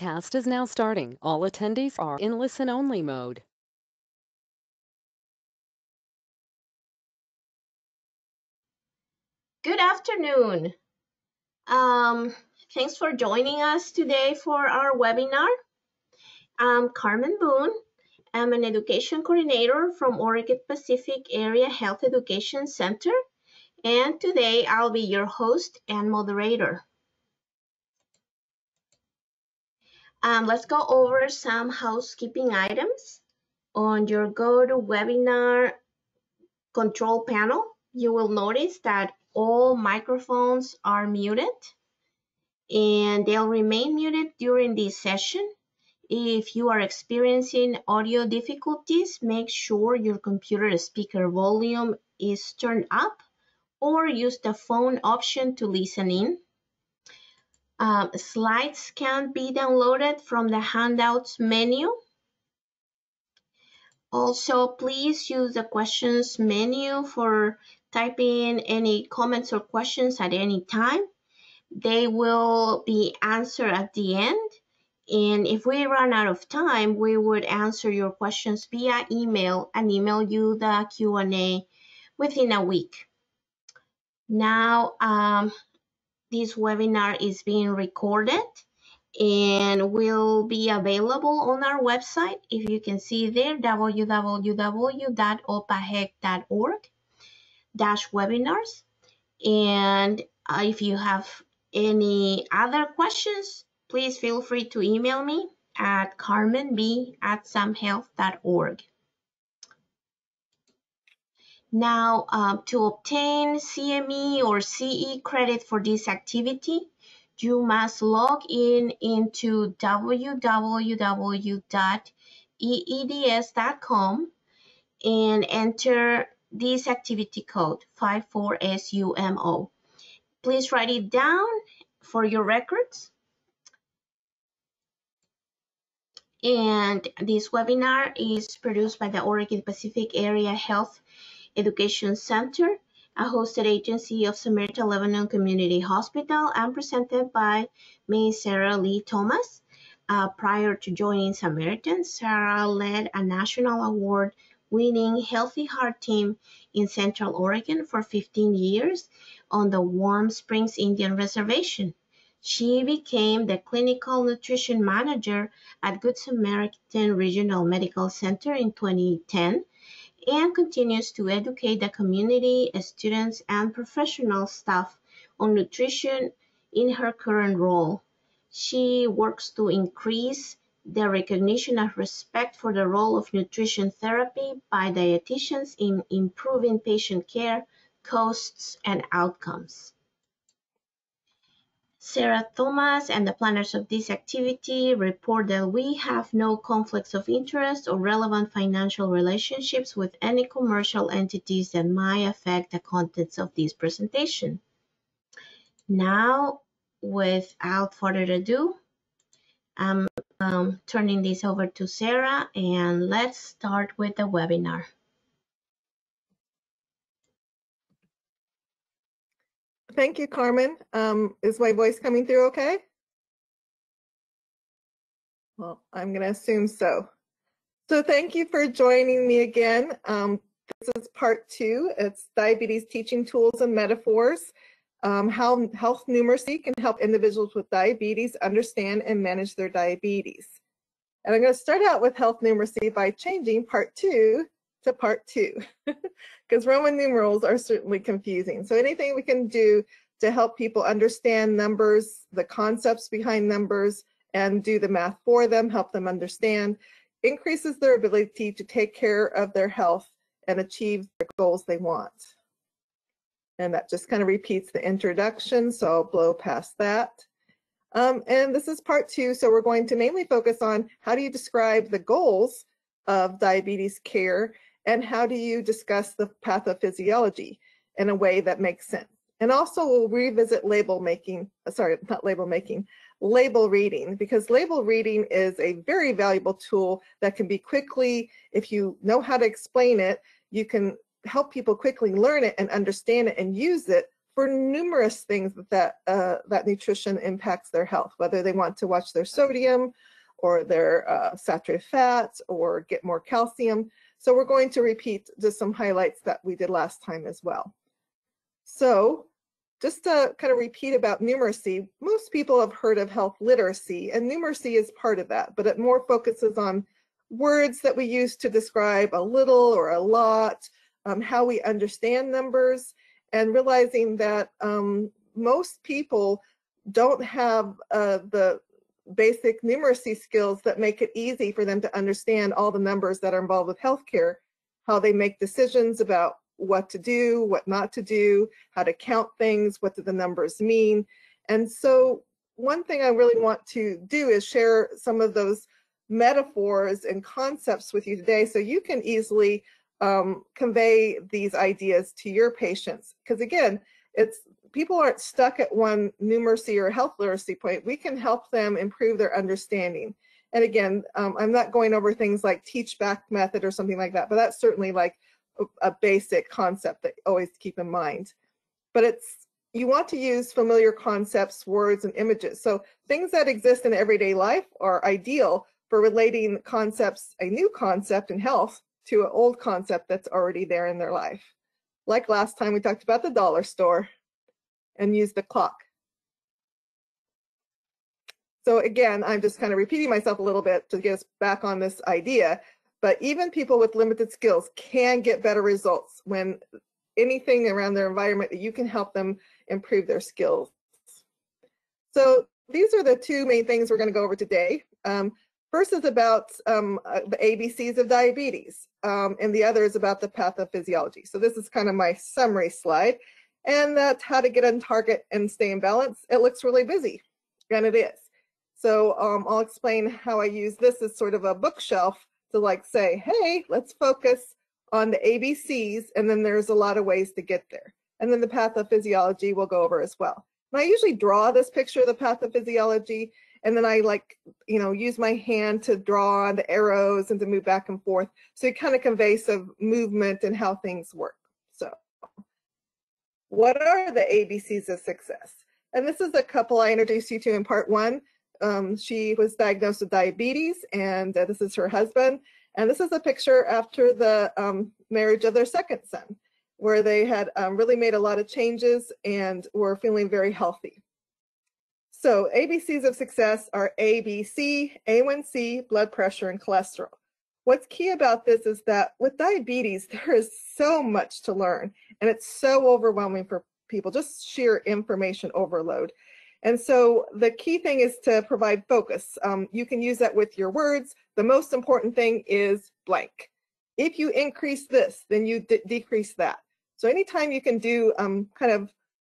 broadcast is now starting. All attendees are in listen-only mode. Good afternoon. Thanks for joining us today for our webinar. I'm Carmen Boone. I'm an education coordinator from Oregon Pacific Area Health Education Center, and today I'll be your host and moderator. Let's go over some housekeeping items. On your GoToWebinar control panel, you will notice that all microphones are muted, and they'll remain muted during this session. If you are experiencing audio difficulties, make sure your computer speaker volume is turned up or use the phone option to listen in. Slides can be downloaded from the handouts menu. Also, please use the questions menu for typing any comments or questions at any time. They will be answered at the end. And if we run out of time, we would answer your questions via email and email you the Q&A within a week. Now, this webinar is being recorded and will be available on our website. If you can see there, www.opahec.org/webinars. And if you have any other questions, please feel free to email me at carmenb@samhealth.org. Now, to obtain CME or CE credit for this activity, you must log in into www.eeds.com and enter this activity code 54SUMO. Please write it down for your records. And this webinar is produced by the Oregon Pacific Area Health Education Center, a hosted agency of Samaritan Lebanon Community Hospital, and presented by Ms. Sara Lee Thomas. Prior to joining Samaritan, Sara led a national award-winning Healthy Heart team in Central Oregon for 15 years on the Warm Springs Indian Reservation. She became the clinical nutrition manager at Good Samaritan Regional Medical Center in 2010 and continues to educate the community, students, and professional staff on nutrition in her current role. She works to increase the recognition and respect for the role of nutrition therapy by dietitians in improving patient care, costs, and outcomes. Sara Thomas and the planners of this activity report that we have no conflicts of interest or relevant financial relationships with any commercial entities that might affect the contents of this presentation. Now, without further ado, I'm turning this over to Sara, and let's start with the webinar. Thank you, Carmen. Is my voice coming through okay? Well, I'm going to assume so. So thank you for joining me again. This is part 2. It's diabetes teaching tools and metaphors, how health numeracy can help individuals with diabetes understand and manage their diabetes. And I'm going to start out with health numeracy by changing part 2 to part 2, because Roman numerals are certainly confusing. So anything we can do to help people understand numbers, the concepts behind numbers, and do the math for them, help them understand, increases their ability to take care of their health and achieve the goals they want. And that just kind of repeats the introduction, so I'll blow past that. And this is part 2, so we're going to mainly focus on how do you describe the goals of diabetes care, and how do you discuss the pathophysiology in a way that makes sense. And also we'll revisit label reading, because label reading is a very valuable tool that can be quickly, if you know how to explain it, you can help people quickly learn it and understand it and use it for numerous things that nutrition impacts their health, whether they want to watch their sodium or their saturated fats or get more calcium. So we're going to repeat just some highlights that we did last time as well. So just to kind of repeat about numeracy, most people have heard of health literacy, and numeracy is part of that, but it more focuses on words that we use to describe a little or a lot, how we understand numbers, and realizing that most people don't have the basic numeracy skills that make it easy for them to understand all the numbers that are involved with healthcare, how they make decisions about what to do, what not to do, how to count things, what do the numbers mean. And so one thing I really want to do is share some of those metaphors and concepts with you today so you can easily convey these ideas to your patients. Because again, people aren't stuck at one numeracy or health literacy point. We can help them improve their understanding. And again, I'm not going over things like teach back method or something like that, but that's certainly like a basic concept that you always keep in mind. But you want to use familiar concepts, words, and images. So things that exist in everyday life are ideal for relating concepts, a new concept in health, to an old concept that's already there in their life. Like last time we talked about the dollar store and used the clock. So again, I'm just kind of repeating myself a little bit to get us back on this idea, but even people with limited skills can get better results when anything around their environment that you can help them improve their skills. So these are the two main things we're going to go over today. First is about the ABCs of diabetes, and the other is about the pathophysiology. So this is kind of my summary slide, and that's how to get on target and stay in balance. It looks really busy, and it is. So I'll explain how I use this as sort of a bookshelf to like say, hey, let's focus on the ABCs, and then there's a lot of ways to get there. And then the pathophysiology we'll go over as well. And I usually draw this picture of the pathophysiology, and then I use my hand to draw on the arrows and to move back and forth. So it kind of conveys some movement and how things work. So what are the ABCs of success? And this is a couple I introduced you to in part one. She was diagnosed with diabetes, and this is her husband. And this is a picture after the marriage of their second son, where they had really made a lot of changes and were feeling very healthy. So ABCs of success are ABC, A1C, blood pressure, and cholesterol. What's key about this is that with diabetes, there is so much to learn, and it's so overwhelming for people, just sheer information overload. And so the key thing is to provide focus. You can use that with your words. The most important thing is blank. If you increase this, then you decrease that. So anytime you can do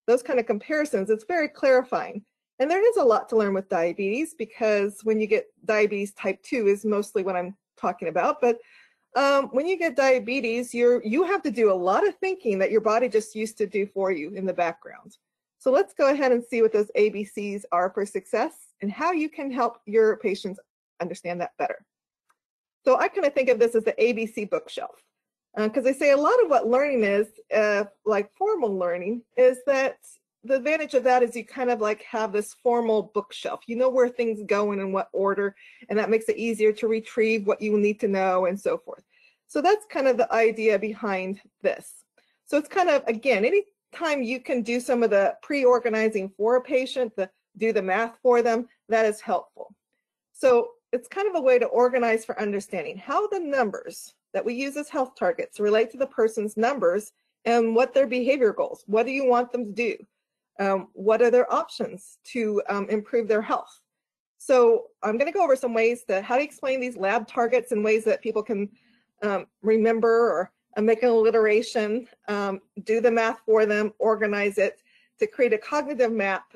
those kind of comparisons, it's very clarifying. And there is a lot to learn with diabetes, because when you get diabetes type 2 is mostly what I'm talking about. But when you get diabetes, you have to do a lot of thinking that your body just used to do for you in the background. So let's go ahead and see what those ABCs are for success and how you can help your patients understand that better. So I kind of think of this as the ABC bookshelf, because I say a lot of what learning is, like formal learning, is that the advantage of that is you kind of like have this formal bookshelf. You know where things go and in what order, and that makes it easier to retrieve what you need to know and so forth. So that's kind of the idea behind this. So it's kind of, again, anytime you can do some of the pre-organizing for a patient, do the math for them, that is helpful. So it's kind of a way to organize for understanding how the numbers that we use as health targets relate to the person's numbers and what their behavior goals. What do you want them to do? What are their options to improve their health? So I'm going to go over some ways to how to explain these lab targets in ways that people can remember or make an alliteration, do the math for them, organize it to create a cognitive map,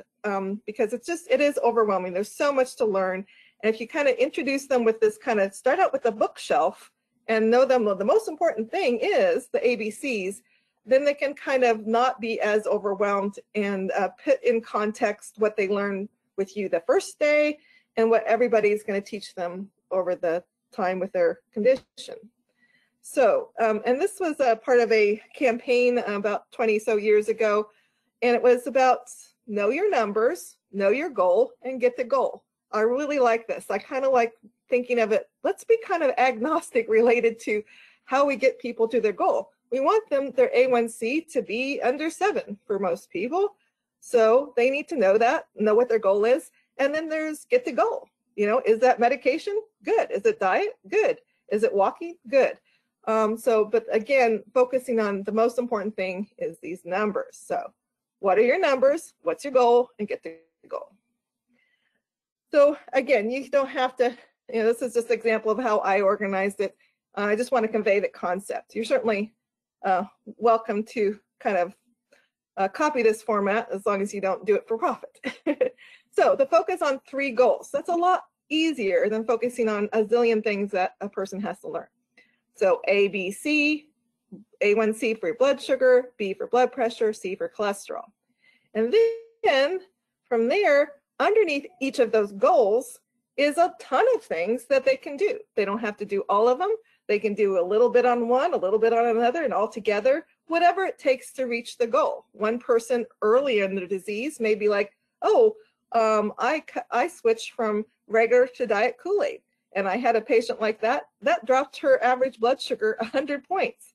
because it is overwhelming. There's so much to learn. And if you kind of introduce them with this kind of start out with a bookshelf and know them, well, the most important thing is the ABCs, then they can kind of not be as overwhelmed and put in context what they learned with you the first day and what everybody's going to teach them over the time with their condition. So, and this was a part of a campaign about 20 so years ago, And it was about know your numbers, know your goal, and get the goal. I really like this. I kind of like thinking of it, let's be kind of agnostic related to how we get people to their goal. We want their A1C to be under 7 for most people. So they need to know that, know what their goal is. And then there's get the goal. You know, is that medication? Good. Is it diet? Good. Is it walking? Good. But again, focusing on the most important thing is these numbers. So what are your numbers? What's your goal? And get the goal. So again, you don't have to, this is just an example of how I organized it. I just want to convey the concept. You're certainly welcome to kind of copy this format as long as you don't do it for profit. So the focus on 3 goals, that's a lot easier than focusing on a zillion things that a person has to learn. So A, B, C, A1C for blood sugar, B for blood pressure, C for cholesterol. And then from there, underneath each of those goals is a ton of things that they can do. They don't have to do all of them. They can do a little bit on one, a little bit on another, and all together, whatever it takes to reach the goal. One person early in the disease may be like, oh, I switched from regular to diet Kool-Aid. And I had a patient like that dropped her average blood sugar 100 points.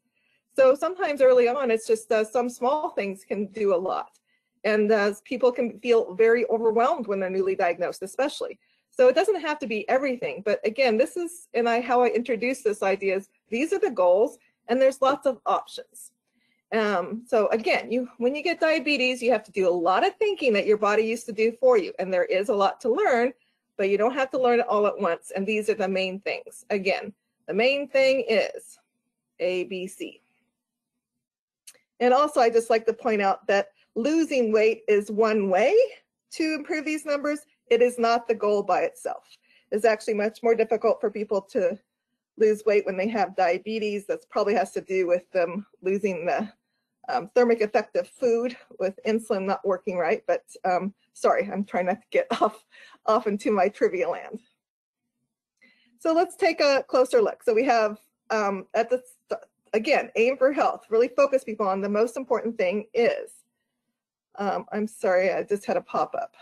So sometimes early on, it's just some small things can do a lot. And people can feel very overwhelmed when they're newly diagnosed, especially. So it doesn't have to be everything. But again, this is, how I introduce this idea is these are the goals, and there's lots of options. So again, when you get diabetes, you have to do a lot of thinking that your body used to do for you. And there is a lot to learn, but you don't have to learn it all at once. And these are the main things. Again, the main thing is A, B, C. And also, I just like to point out that losing weight is one way to improve these numbers. It is not the goal by itself. It's actually much more difficult for people to lose weight when they have diabetes. That probably has to do with them losing the thermic effect of food with insulin not working right. But sorry, I'm trying not to get off into my trivia land. So let's take a closer look. So we have again, aim for health. Really focus people on the most important thing is, I'm sorry, I just had a pop-up.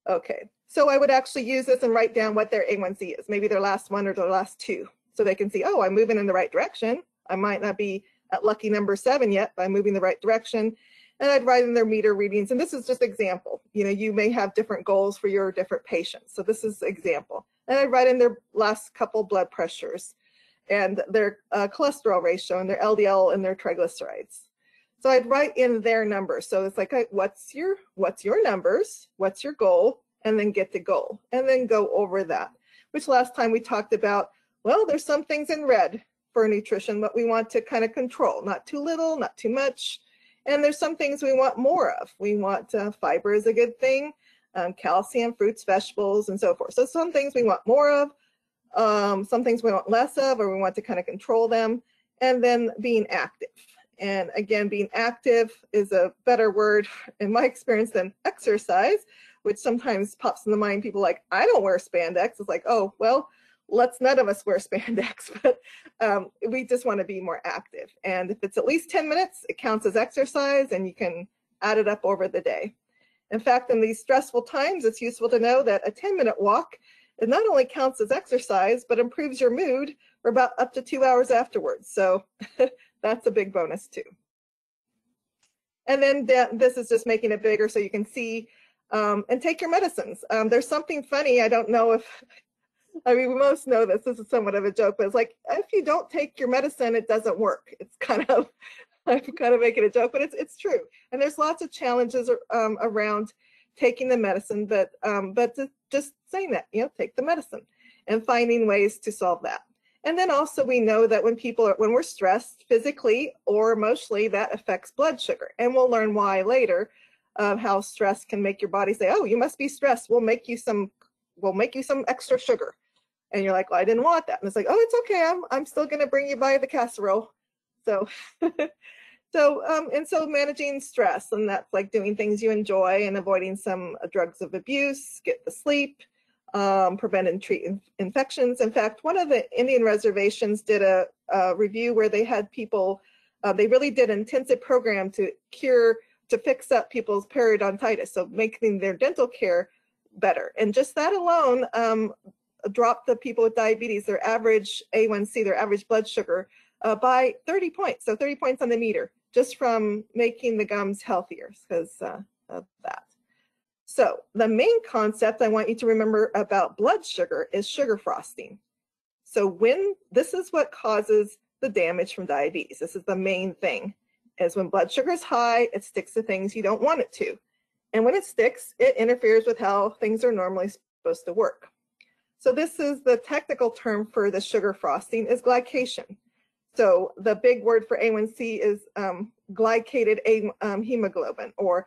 Okay, so I would actually use this and write down what their A1C is, maybe their last one or their last 2, so they can see, oh, I'm moving in the right direction. I might not be at lucky number 7 yet, but I'm moving the right direction. And I'd write in their meter readings, and this is just example. You may have different goals for your different patients, so this is example. And I'd write in their last couple blood pressures and their cholesterol ratio and their LDL and their triglycerides. So I'd write in their numbers. So it's like, what's your numbers? What's your goal? And then get the goal. And then go over that, which last time we talked about, well, there's some things in red for nutrition that we want to kind of control. Not too little, not too much. And there's some things we want more of. We want fiber is a good thing, calcium, fruits, vegetables, and so forth. So some things we want more of, some things we want less of, or we want to kind of control them. And then being active. And again, being active is a better word in my experience than exercise, which sometimes pops in the mind. People like, I don't wear spandex. It's like, oh, well, none of us wear spandex, but we just want to be more active. And if it's at least 10 minutes, it counts as exercise, and you can add it up over the day. In fact, in these stressful times, it's useful to know that a 10-minute walk, it not only counts as exercise, but improves your mood for about up to 2 hours afterwards. So that's a big bonus too. And then this is just making it bigger so you can see and take your medicines. There's something funny. I don't know if, we most know this. This is somewhat of a joke, but it's like, if you don't take your medicine, it doesn't work. It's kind of, I'm kind of making a joke, but it's true. And there's lots of challenges around taking the medicine, but just saying that, take the medicine and finding ways to solve that. And then also we know that when we're stressed physically or emotionally, that affects blood sugar. And we'll learn why later, how stress can make your body say, oh, you must be stressed. We'll make you some extra sugar. And you're like, well, I didn't want that. And it's like, oh, it's okay. I'm still going to bring you by the casserole. So, so managing stress, and that's like doing things you enjoy and avoiding some drugs of abuse, get the sleep, prevent and treat infections. In fact, one of the Indian reservations did a review where they had people They really did an intensive program to fix up people's periodontitis, so making their dental care better. And just that alone dropped the people with diabetes, their average A1C, their average blood sugar, by 30 points. So 30 points on the meter, just from making the gums healthier because of that. So the main concept I want you to remember about blood sugar is sugar frosting. So this is what causes the damage from diabetes. This is the main thing, is when blood sugar is high, it sticks to things you don't want it to. And when it sticks, it interferes with how things are normally supposed to work. So this is the technical term for the sugar frosting is glycation. So the big word for A1C is glycated hemoglobin, or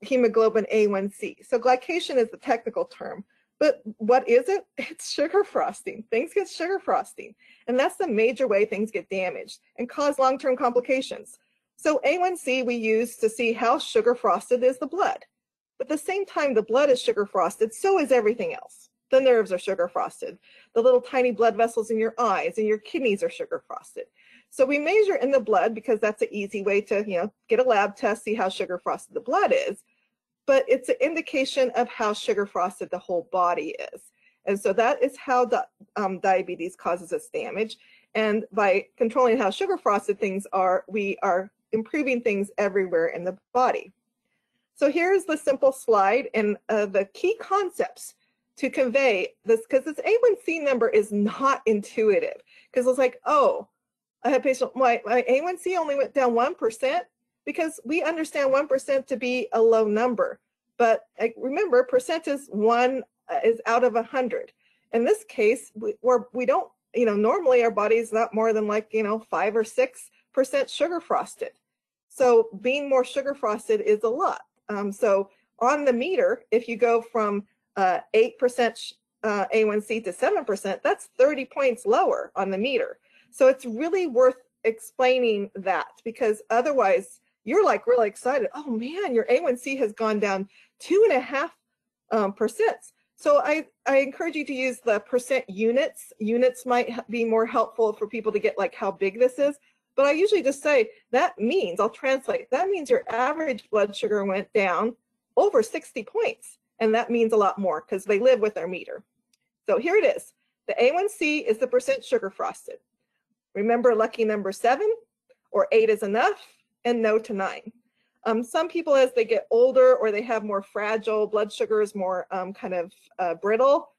hemoglobin A1C. So glycation is the technical term. But what is it? It's sugar frosting. Things get sugar frosting. And that's the major way things get damaged and cause long-term complications. So A1C we use to see how sugar frosted is the blood. But at the same time the blood is sugar frosted, so is everything else. The nerves are sugar frosted. The little tiny blood vessels in your eyes and your kidneys are sugar frosted. So we measure in the blood because that's an easy way to, get a lab test, see how sugar frosted the blood is. But it's an indication of how sugar frosted the whole body is. And so that is how diabetes causes us damage. And by controlling how sugar frosted things are, we are improving things everywhere in the body. So here's the simple slide and the key concepts to convey this, because this A1C number is not intuitive. Because it's like, oh, I had a patient, my A1C only went down 1%, because we understand 1% to be a low number. But remember, percent is out of 100. In this case, we don't, normally our body is not more than 5 or 6% sugar frosted. So being more sugar frosted is a lot. So on the meter, if you go from 8% A1C to 7%, that's 30 points lower on the meter. So it's really worth explaining that, because otherwise you're really excited. Oh man, your A1C has gone down 2.5%. So I encourage you to use the percent units. Units might be more helpful for people to get how big this is. But I usually just say that means, I'll translate, that means your average blood sugar went down over 60 points. And that means a lot more because they live with their meter. So here it is. The A1C is the percent sugar frosted. Remember lucky number 7, or 8 is enough, and no to 9. Some people, as they get older or they have more fragile blood sugar, is more brittle,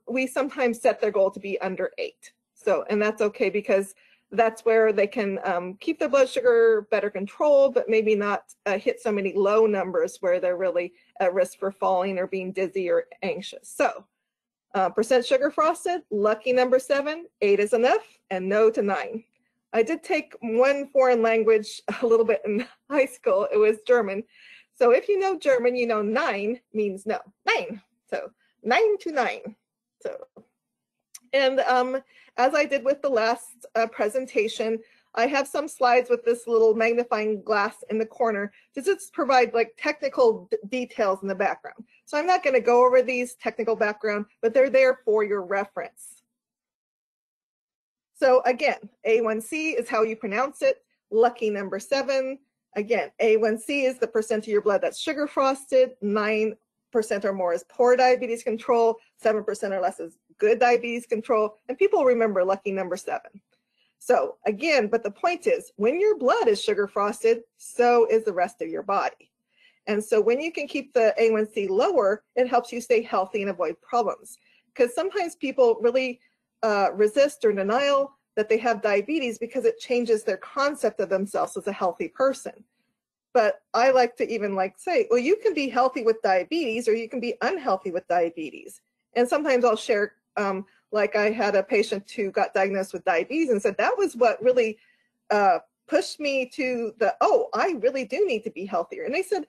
we sometimes set their goal to be under 8. So, and that's okay, because that's where they can keep their blood sugar better controlled, but maybe not hit so many low numbers where they're really at risk for falling or being dizzy or anxious. So percent sugar frosted, lucky number 7, 8 is enough, and no to 9. I did take one foreign language a little bit in high school. It was German. So if you know German, you know 9 means no. 9. So 9 to 9. So, and as I did with the last presentation, I have some slides with this little magnifying glass in the corner to just provide technical details in the background. So I'm not going to go over these technical background, but they're there for your reference. So again, A1C is how you pronounce it. Lucky number 7. Again, A1C is the percent of your blood that's sugar frosted. 9% or more is poor diabetes control. 7% or less is good diabetes control. And people remember lucky number 7. So again, but the point is, when your blood is sugar frosted, so is the rest of your body. And so when you can keep the A1C lower, it helps you stay healthy and avoid problems. Because sometimes people really resist or denial that they have diabetes because it changes their concept of themselves as a healthy person. But I like to even say, well, you can be healthy with diabetes, or you can be unhealthy with diabetes. And sometimes I'll share, I had a patient who got diagnosed with diabetes and said that was what really pushed me to I really do need to be healthier. And they said,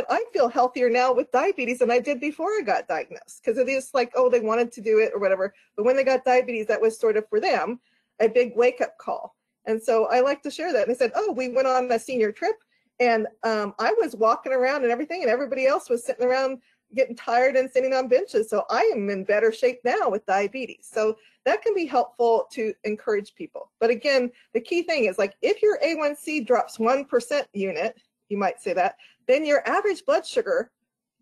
I feel healthier now with diabetes than I did before I got diagnosed, because it is they wanted to do it or whatever. But when they got diabetes, that was sort of for them a big wake-up call. And so I like to share that. And they said, we went on a senior trip, and I was walking around and everything, and everybody else was sitting around getting tired and sitting on benches. So I am in better shape now with diabetes. So that can be helpful to encourage people. But again, the key thing is like if your A1C drops 1% unit, you might say that, then your average blood sugar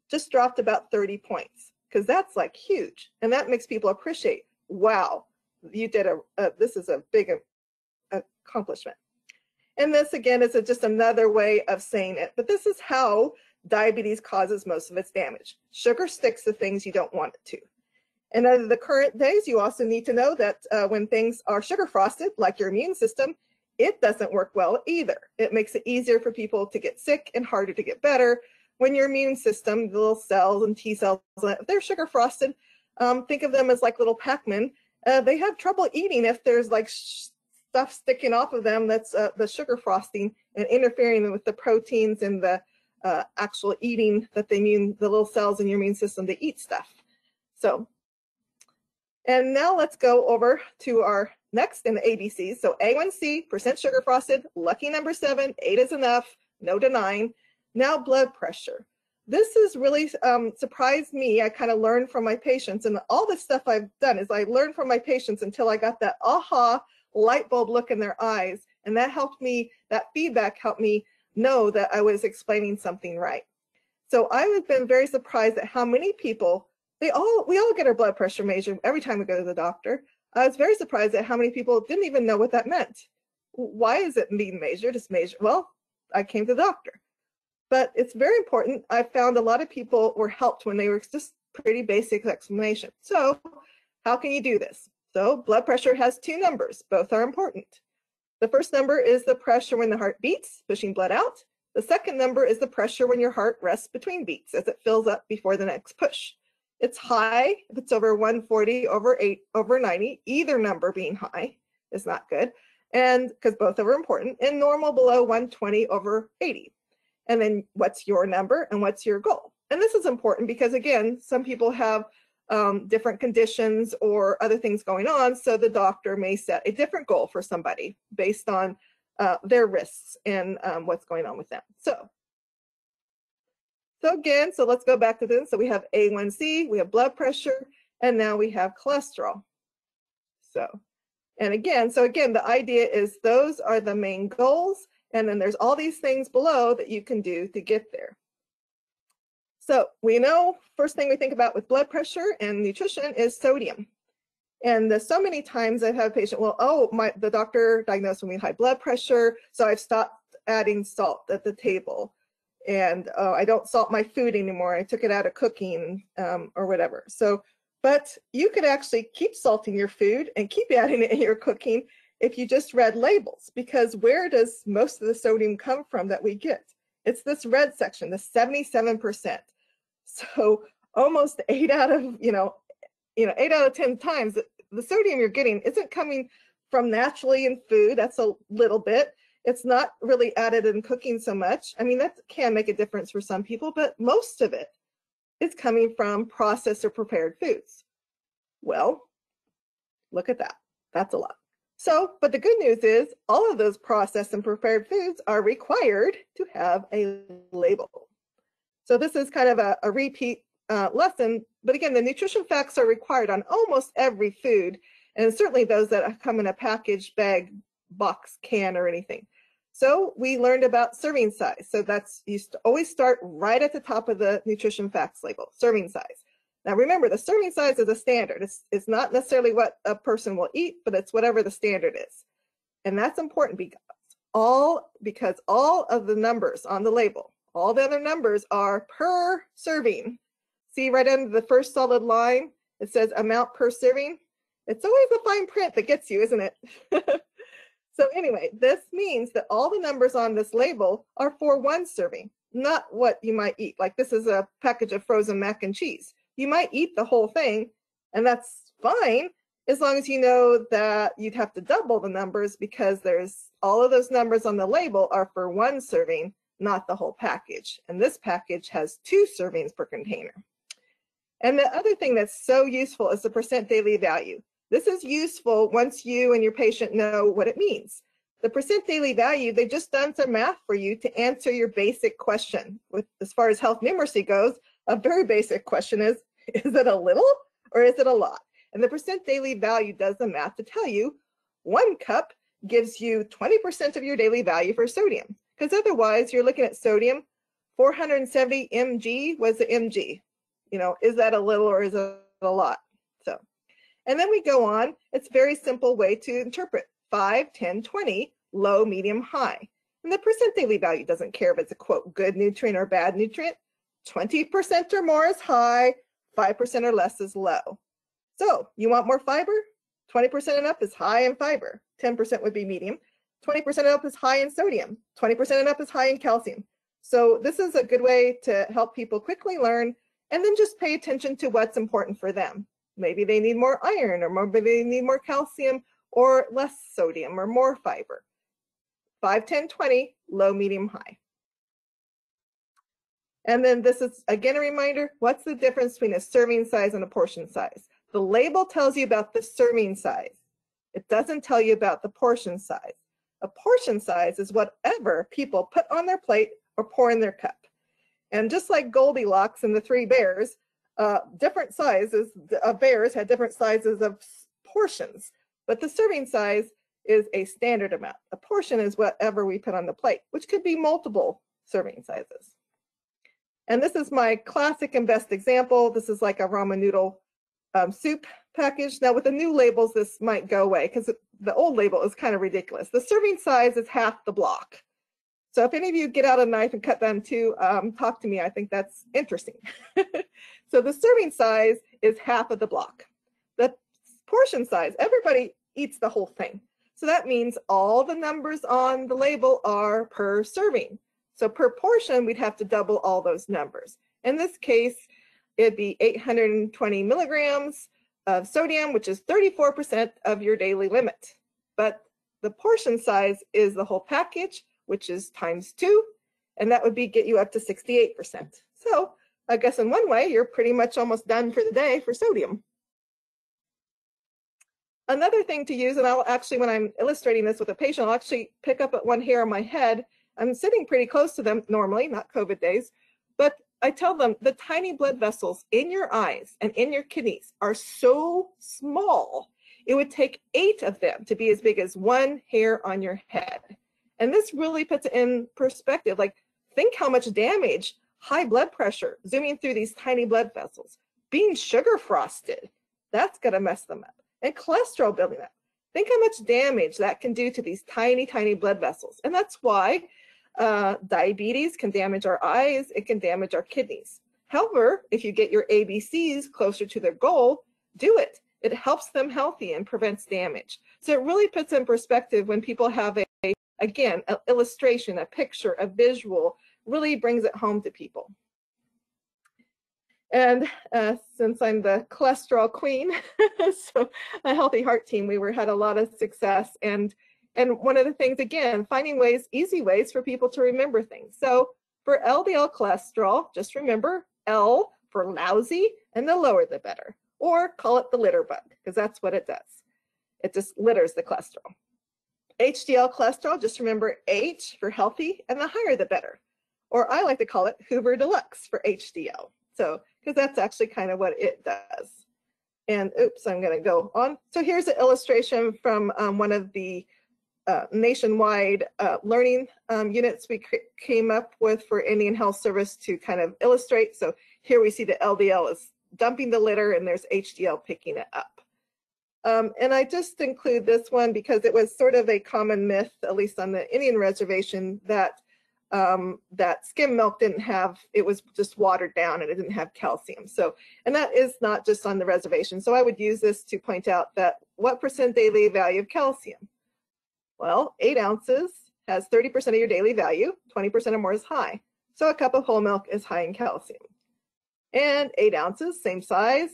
just dropped about 30 points, because that's like huge. And that makes people appreciate, wow, you did this is a big accomplishment. And this again is just another way of saying it, but this is how diabetes causes most of its damage. Sugar sticks to things you don't want it to. And in the current days, you also need to know that when things are sugar frosted, like your immune system, it doesn't work well either. It makes it easier for people to get sick and harder to get better. When your immune system, the little cells and T cells, if they're sugar frosted, think of them as like little Pac-Man. They have trouble eating if there's like stuff sticking off of them that's the sugar frosting and interfering with the proteins and the actual eating that the little cells in your immune system to eat stuff. So, and now let's go over to our next in the ABCs. So A1C, percent sugar frosted, lucky number 7, 8 is enough, no to 9. Now blood pressure. This has really surprised me. I kind of learned from my patients, and all the stuff I've done is I learned from my patients until I got that aha light bulb look in their eyes, and that helped me, that feedback helped me know that I was explaining something right. So I've been very surprised at how many people, we all get our blood pressure measured every time we go to the doctor. I was very surprised at how many people didn't even know what that meant. Why is it being measured? It's measured. Well, I came to the doctor. But it's very important. I found a lot of people were helped when they were just pretty basic explanation. So how can you do this? So blood pressure has 2 numbers. Both are important. The first number is the pressure when the heart beats, pushing blood out. The second number is the pressure when your heart rests between beats as it fills up before the next push. It's high if it's over 140, over 8, over 90. Either number being high is not good, and because both are important, and normal below 120 over 80. And then what's your number and what's your goal? And this is important because, again, some people have different conditions or other things going on, so the doctor may set a different goal for somebody based on their risks and what's going on with them. So again, so let's go back to this. So we have A1C, we have blood pressure, and now we have cholesterol. And again, the idea is those are the main goals. And then there's all these things below that you can do to get there. So we know first thing we think about with blood pressure and nutrition is sodium. And so many times I've had a patient, well, the doctor diagnosed me with high blood pressure, so I've stopped adding salt at the table. And I don't salt my food anymore. I took it out of cooking or whatever. So, but you could actually keep salting your food and keep adding it in your cooking if you just read labels, because where does most of the sodium come from that we get? It's this red section, the 77%. So almost 8 out of 8 out of 10 times the sodium you're getting isn't coming from naturally in food. That's a little bit. It's not really added in cooking so much. I mean, that can make a difference for some people, but most of it is coming from processed or prepared foods. Well, look at that. That's a lot. So, but the good news is all of those processed and prepared foods are required to have a label. So this is kind of a repeat lesson, but again, the nutrition facts are required on almost every food, and certainly those that come in a packaged bag, box, can, or anything. So we learned about serving size. So that's, you always start right at the top of the nutrition facts label, serving size. Now remember, the serving size is a standard. It's not necessarily what a person will eat, but it's whatever the standard is. And that's important because all of the numbers on the label, all the other numbers are per serving. See right under the first solid line, it says amount per serving. It's always the fine print that gets you, isn't it? So anyway, this means that all the numbers on this label are for 1 serving, not what you might eat. Like this is a package of frozen mac and cheese. You might eat the whole thing, and that's fine, as long as you know that you'd have to double the numbers, because there's all of those numbers on the label are for 1 serving, not the whole package. And this package has 2 servings per container. And the other thing that's so useful is the percent daily value. This is useful once you and your patient know what it means. The percent daily value, they've just done some math for you to answer your basic question. As far as health numeracy goes, a very basic question is it a little or is it a lot? And the percent daily value does the math to tell you 1 cup gives you 20% of your daily value for sodium, because otherwise you're looking at sodium, 470 mg was the mg. You know, is that a little or is it a lot? So, and then we go on. It's a very simple way to interpret 5, 10, 20, low, medium, high. And the percent daily value doesn't care if it's a quote good nutrient or bad nutrient. 20% or more is high, 5% or less is low. So you want more fiber? 20% and up is high in fiber. 10% would be medium. 20% and up is high in sodium. 20% and up is high in calcium. So this is a good way to help people quickly learn, and then just pay attention to what's important for them. Maybe they need more iron, or maybe they need more calcium, or less sodium, or more fiber. 5, 10, 20, low, medium, high. And then this is, again, a reminder, what's the difference between a serving size and a portion size? The label tells you about the serving size. It doesn't tell you about the portion size. A portion size is whatever people put on their plate or pour in their cup. And just like Goldilocks and the 3 bears, different sizes of bears had different sizes of portions, but the serving size is a standard amount. A portion is whatever we put on the plate, which could be multiple serving sizes. And this is my classic and best example. This is like a ramen noodle soup package. Now with the new labels, this might go away because the old label is kind of ridiculous. The serving size is half the block. So if any of you get out a knife and cut them too, talk to me. I think that's interesting. So the serving size is half of the block. The portion size, everybody eats the whole thing. So that means all the numbers on the label are per serving. So per portion, we'd have to double all those numbers. In this case, it'd be 820 milligrams of sodium, which is 34% of your daily limit. But the portion size is the whole package, which is times 2, and that would get you up to 68%. So I guess in one way, you're pretty much almost done for the day for sodium. Another thing to use, and I'll actually, when I'm illustrating this with a patient, I'll actually pick up at one hair on my head. I'm sitting pretty close to them normally, not COVID days, but I tell them the tiny blood vessels in your eyes and in your kidneys are so small, it would take 8 of them to be as big as 1 hair on your head. And this really puts it in perspective. Like, think how much damage high blood pressure, zooming through these tiny blood vessels, being sugar frosted, that's gonna mess them up. And cholesterol building up. Think how much damage that can do to these tiny, tiny blood vessels. And that's why diabetes can damage our eyes, it can damage our kidneys. However, if you get your ABCs closer to their goal, do it. It helps them healthy and prevents damage. So it really puts in perspective when people have again, an illustration, a picture, a visual, really brings it home to people. And since I'm the cholesterol queen, so a Healthy Heart Team, we had a lot of success. And one of the things, again, finding ways, easy ways for people to remember things. So for LDL cholesterol, just remember L for lousy, and the lower the better. Or call it the litter bug, because that's what it does. It just litters the cholesterol. HDL cholesterol, just remember H for healthy, and the higher the better. Or I like to call it Hoover Deluxe for HDL. So, because that's actually kind of what it does. And oops, I'm going to go on. So here's an illustration from one of the nationwide learning units we came up with for Indian Health Service to kind of illustrate. So here we see the LDL is dumping the litter and there's HDL picking it up. And I just include this one because it was sort of a common myth, at least on the Indian reservation, that that skim milk didn't have, it was just watered down and it didn't have calcium. So, and that is not just on the reservation. So I would use this to point out that what percent daily value of calcium? Well, 8 ounces has 30% of your daily value, 20% or more is high. So a cup of whole milk is high in calcium. And 8 ounces, same size,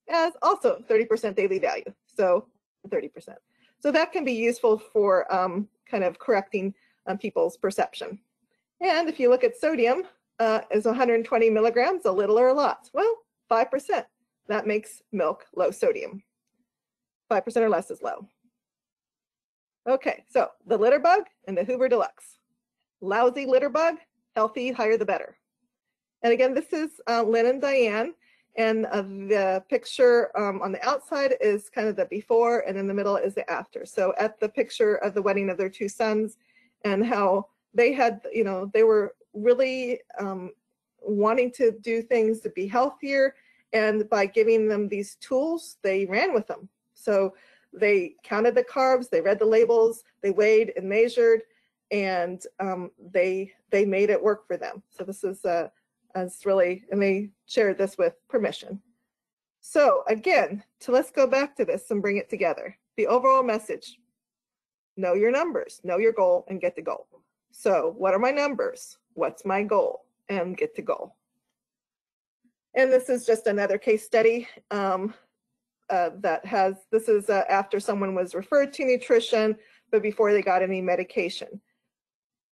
as also 30% daily value, so 30%. So that can be useful for kind of correcting people's perception. And if you look at sodium, is 120 milligrams a little or a lot? Well, 5%. That makes milk low sodium. 5% or less is low. Okay, so the litter bug and the Hoover Deluxe. lousy litter bug, healthy, higher the better. And again, this is Lynn and Diane, and the picture on the outside is kind of the before, and in the middle is the after. So at the picture of the wedding of their two sons, and how they had, they were really wanting to do things to be healthier, and by giving them these tools, they ran with them. So they counted the carbs, they read the labels, they weighed and measured, and they made it work for them. So this is really, and they shared this with permission. So again, let's go back to this and bring it together. The overall message: know your numbers, know your goal, and get the goal. So what are my numbers? What's my goal? And get the goal. And this is just another case study this is after someone was referred to nutrition, but before they got any medication.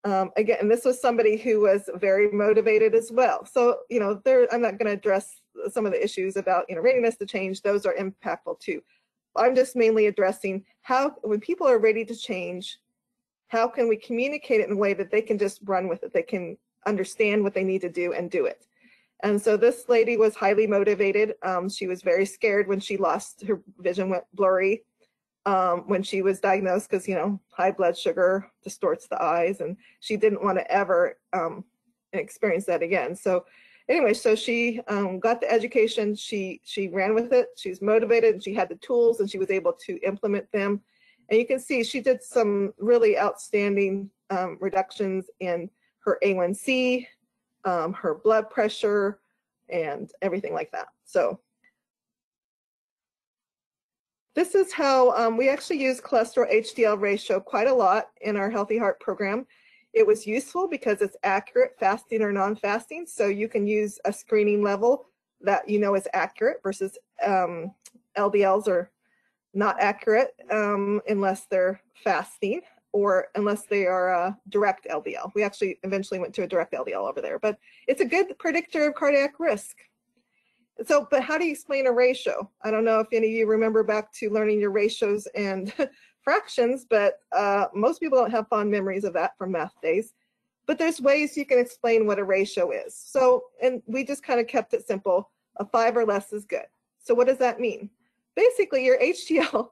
Again, this was somebody who was very motivated as well. So, I'm not going to address some of the issues about, readiness to change. Those are impactful too. I'm just mainly addressing how, when people are ready to change, how can we communicate it in a way that they can just run with it? They can understand what they need to do and do it. And so this lady was highly motivated. She was very scared when she lost, her vision went blurry when she was diagnosed, because, high blood sugar distorts the eyes, and she didn't want to ever experience that again. So anyway, so she got the education, she ran with it, she was motivated, and she had the tools, and she was able to implement them. And you can see she did some really outstanding reductions in her A1C, her blood pressure, and everything like that. So this is how we actually use cholesterol HDL ratio quite a lot in our Healthy Heart program. It was useful because it's accurate, fasting or non-fasting. So you can use a screening level that is accurate versus LDLs are not accurate unless they're fasting, or unless they are direct LDL. We actually eventually went to a direct LDL over there, but it's a good predictor of cardiac risk. So, but how do you explain a ratio? I don't know if any of you remember back to learning your ratios and fractions, but most people don't have fond memories of that from math days. But there's ways you can explain what a ratio is. So, and we just kind of kept it simple. A 5 or less is good. So what does that mean? Basically, your HDL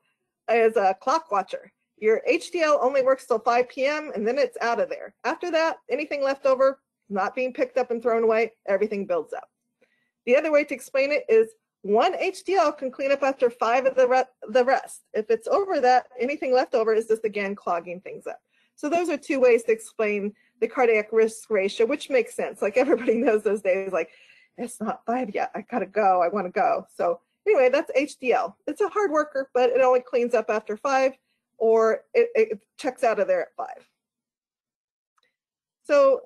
is a clock watcher. Your HDL only works till 5 p.m. and then it's out of there. After that, anything left over, not being picked up and thrown away, everything builds up. The other way to explain it is 1 HDL can clean up after 5 of the rest. If it's over that, anything left over is just again clogging things up. So those are 2 ways to explain the cardiac risk ratio, which makes sense. Like everybody knows those days, like, it's not 5 yet, I gotta go, I wanna go. So anyway, that's HDL. It's a hard worker, but it only cleans up after 5, or it checks out of there at 5. So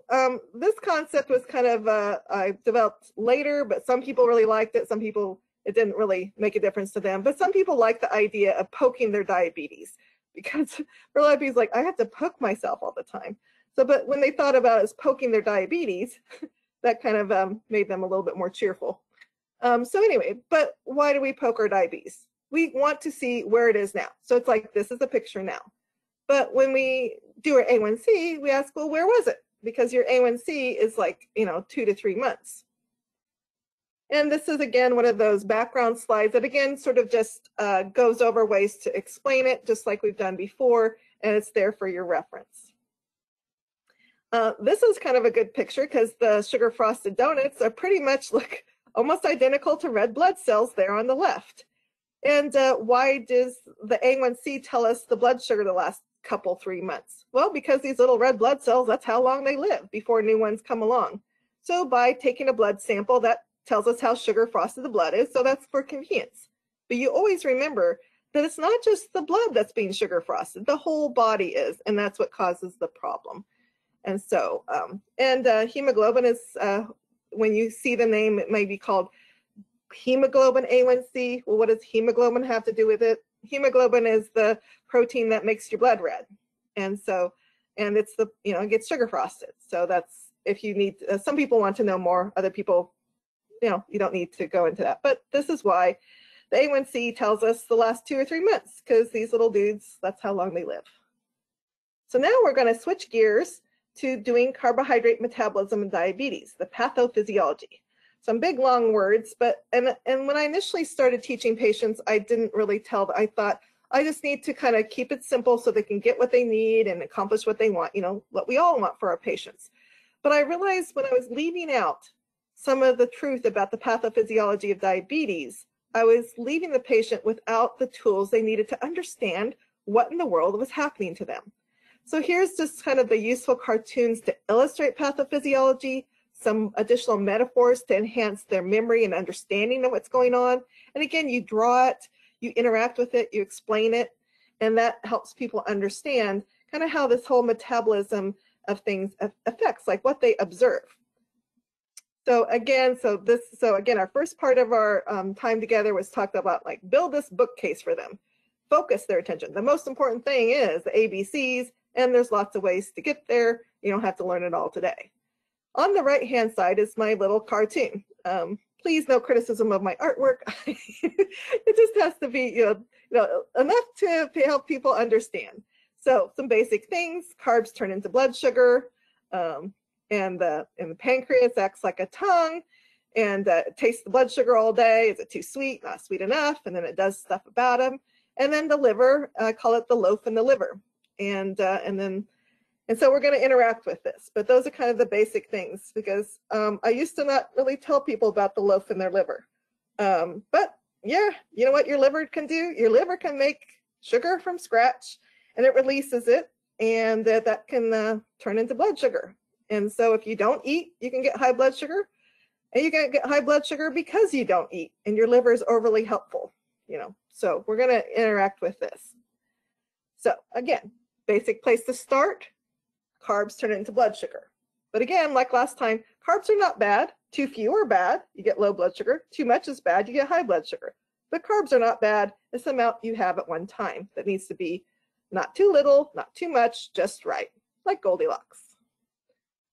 this concept was kind of, I developed later, but some people really liked it. Some people, it didn't really make a difference to them. But some people like the idea of poking their diabetes, because for a lot of people, like, I have to poke myself all the time. So, but when they thought about it as poking their diabetes, that kind of made them a little bit more cheerful. So anyway, but why do we poke our diabetes? We want to see where it is now. So it's like, this is the picture now. But when we do our A1C, we ask, well, where was it? Because your A1C is like, 2 to 3 months. And this is, again, one of those background slides that, again, sort of just goes over ways to explain it, just like we've done before, and it's there for your reference. This is kind of a good picture because the sugar frosted donuts are pretty much look almost identical to red blood cells there on the left. And why does the A1C tell us the blood sugar the last 3 months? Well, because these little red blood cells, that's how long they live before new ones come along. So by taking a blood sample, that tells us how sugar frosted the blood is, so that's for convenience. But you always remember that it's not just the blood that's being sugar frosted, the whole body is, and that's what causes the problem. And so, hemoglobin is, when you see the name, it may be called hemoglobin A1C. Well, what does hemoglobin have to do with it? Hemoglobin is the protein that makes your blood red. And so, and it's the, it gets sugar frosted. So that's, if you need, some people want to know more, other people, you don't need to go into that. But this is why the A1C tells us the last 2 or 3 months, because these little dudes, that's how long they live. So now we're going to switch gears to doing carbohydrate metabolism in diabetes, the pathophysiology. Some big long words, but and when I initially started teaching patients, I didn't really tell. I thought I just need to kind of keep it simple so they can get what they need and accomplish what they want, you know, what we all want for our patients. But I realized when I was leaving out some of the truth about the pathophysiology of diabetes, I was leaving the patient without the tools they needed to understand what in the world was happening to them. So here's just kind of the useful cartoons to illustrate pathophysiology, some additional metaphors to enhance their memory and understanding of what's going on. And again, you draw it, you interact with it, you explain it, and that helps people understand kind of how this whole metabolism of things affects, like what they observe. So again, our first part of our time together was talked about like build this bookcase for them, focus their attention. The most important thing is the ABCs, and there's lots of ways to get there. You don't have to learn it all today. On the right-hand side is my little cartoon. Please, no criticism of my artwork. It just has to be, enough to help people understand. So some basic things: carbs turn into blood sugar, and the pancreas acts like a tongue, and it tastes the blood sugar all day. Is it too sweet? Not sweet enough. And then it does stuff about them. And then the liver, I call it the loaf in the liver. And so we're going to interact with this, but those are kind of the basic things, because I used to not really tell people about the loaf in their liver. But yeah, you know what your liver can do? Your liver can make sugar from scratch, and it releases it, and that can turn into blood sugar. And so if you don't eat, you can get high blood sugar, and you can get high blood sugar because you don't eat, and your liver is overly helpful, So we're going to interact with this. So again, basic place to start. Carbs turn into blood sugar. But again, like last time, carbs are not bad. Too few are bad, you get low blood sugar. Too much is bad, you get high blood sugar. But carbs are not bad. It's the amount you have at one time that needs to be not too little, not too much, just right, like Goldilocks.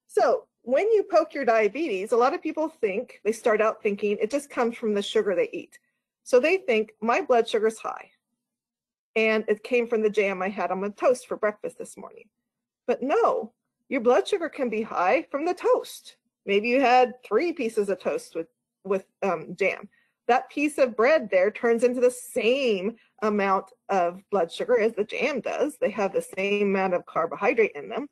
So when you poke your diabetes, a lot of people think, they start out thinking it just comes from the sugar they eat. So they think my blood sugar's high, and it came from the jam I had on my toast for breakfast this morning. But no, your blood sugar can be high from the toast. Maybe you had 3 pieces of toast with jam. That piece of bread there turns into the same amount of blood sugar as the jam does. They have the same amount of carbohydrate in them.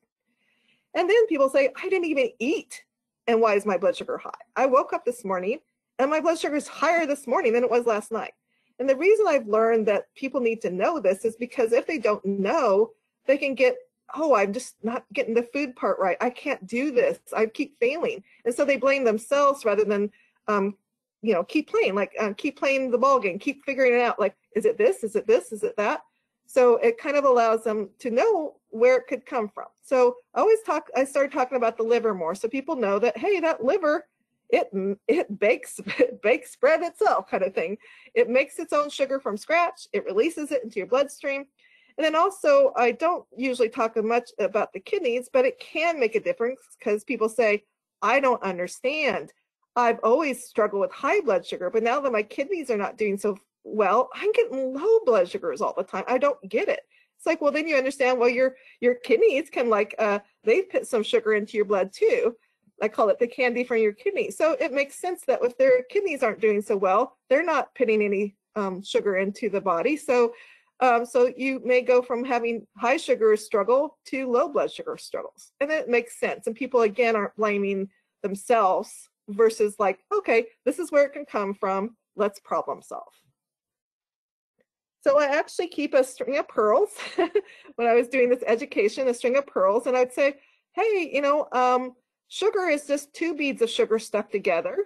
And then people say, I didn't even eat, and why is my blood sugar high? I woke up this morning, and my blood sugar is higher this morning than it was last night. And the reason I've learned that people need to know this is because if they don't know, they can get, oh, I'm just not getting the food part right. I can't do this. I keep failing. And so they blame themselves rather than, keep playing, keep playing the ball game, keep figuring it out. Like, is it this? Is it this? Is it that? So it kind of allows them to know where it could come from. So I started talking about the liver more, so people know that, hey, that liver, it bakes bread itself, kind of thing. It makes its own sugar from scratch. It releases it into your bloodstream. And then also, I don't usually talk much about the kidneys, but it can make a difference because people say, I don't understand. I've always struggled with high blood sugar, but now that my kidneys are not doing so well, I'm getting low blood sugars all the time. I don't get it. It's like, well, then you understand, well, your kidneys can they put some sugar into your blood too. I call it the candy from your kidneys. So it makes sense that if their kidneys aren't doing so well, they're not putting any sugar into the body. So you may go from having high sugar struggle to low blood sugar struggles. And it makes sense. And people, again, aren't blaming themselves versus like, okay, this is where it can come from. Let's problem solve. So I actually keep a string of pearls when I was doing this education, a string of pearls. And I'd say, hey, sugar is just 2 beads of sugar stuck together.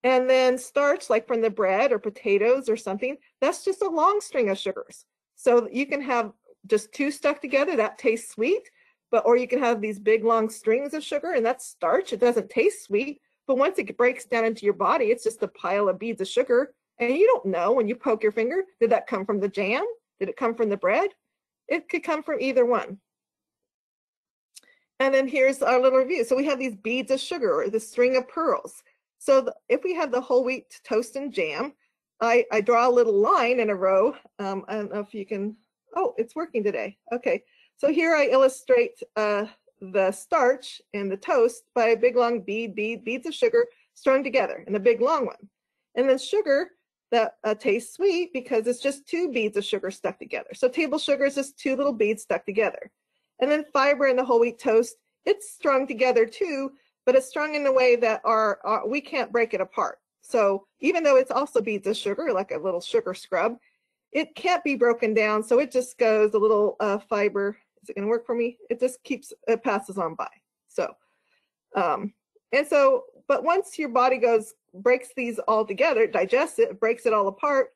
And then starch, like from the bread or potatoes or something, that's just a long string of sugars. So you can have just 2 stuck together, that tastes sweet, or you can have these big long strings of sugar, and that's starch. It doesn't taste sweet, but once it breaks down into your body, it's just a pile of beads of sugar, and you don't know when you poke your finger, did that come from the jam? Did it come from the bread? It could come from either one. And then here's our little review. So we have these beads of sugar, or the string of pearls. So if we have the whole wheat toast and jam, I draw a little line in a row. I don't know if you can, oh, it's working today. Okay, so here I illustrate the starch in the toast by a big long beads of sugar strung together in a big long one. And then sugar that tastes sweet because it's just 2 beads of sugar stuck together. So table sugar is just 2 little beads stuck together. And then fiber in the whole wheat toast, it's strung together too, but it's strung in a way that we can't break it apart. So even though it's also beads of sugar, like a little sugar scrub, it can't be broken down. So it just goes a little fiber. Is it going to work for me? It just it passes on by. So, but once your body breaks these all together, digests it, breaks it all apart,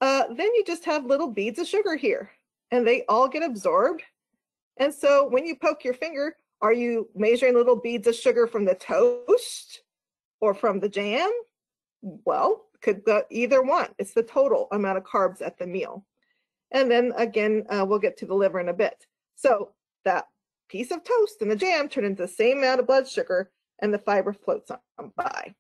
then you just have little beads of sugar here and they all get absorbed. And so when you poke your finger, are you measuring little beads of sugar from the toast or from the jam? Well, could go either one. It's the total amount of carbs at the meal. And then again, we'll get to the liver in a bit. So that piece of toast and the jam turn into the same amount of blood sugar and the fiber floats on by.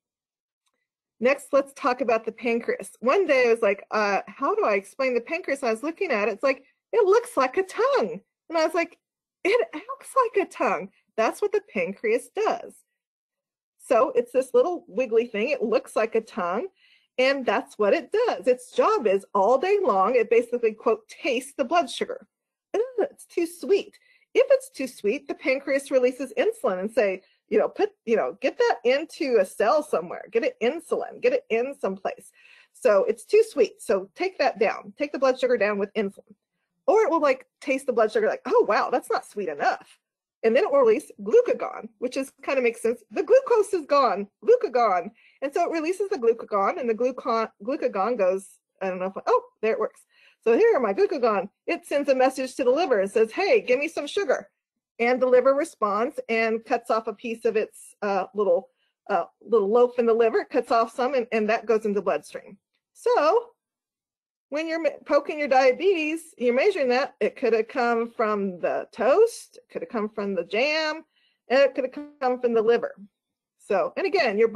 Next, let's talk about the pancreas. One day I was like, how do I explain the pancreas? And I was looking at it, it's like, it looks like a tongue. And I was like, it looks like a tongue. That's what the pancreas does. So it's this little wiggly thing. It looks like a tongue, and that's what it does. Its job is all day long, it basically, quote, tastes the blood sugar. It's too sweet. If it's too sweet, the pancreas releases insulin and say, get that into a cell somewhere, get it insulin, get it in someplace. So it's too sweet. So take that down, take the blood sugar down with insulin. Or it will like taste the blood sugar like, oh, wow, that's not sweet enough. And then it will release glucagon, which is kind of makes sense. The glucose is gone, glucagon. And so it releases the glucagon, and the glucagon goes, I don't know if, oh, there it works. So here, my glucagon, it sends a message to the liver and says, hey, give me some sugar. And the liver responds and cuts off a piece of its little loaf in the liver, cuts off some, and that goes into the bloodstream. So when you're poking your diabetes, you're measuring that, it could have come from the toast, it could have come from the jam, and it could have come from the liver. So, and again, your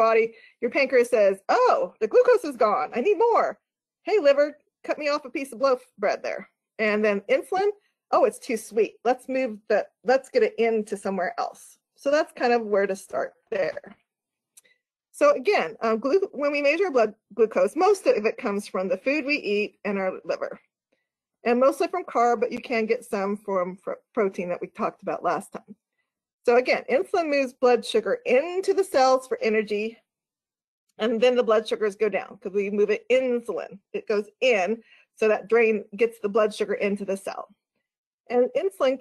pancreas says, oh, the glucose is gone, I need more. Hey, liver, cut me off a piece of loaf bread there. And then insulin, oh, it's too sweet. Let's get it into somewhere else. So that's kind of where to start there. So again, when we measure blood glucose, most of it comes from the food we eat and our liver. And mostly from carb, but you can get some from protein that we talked about last time. So again, insulin moves blood sugar into the cells for energy, and then the blood sugars go down because we move it insulin. It goes in, so that drain gets the blood sugar into the cell. And insulin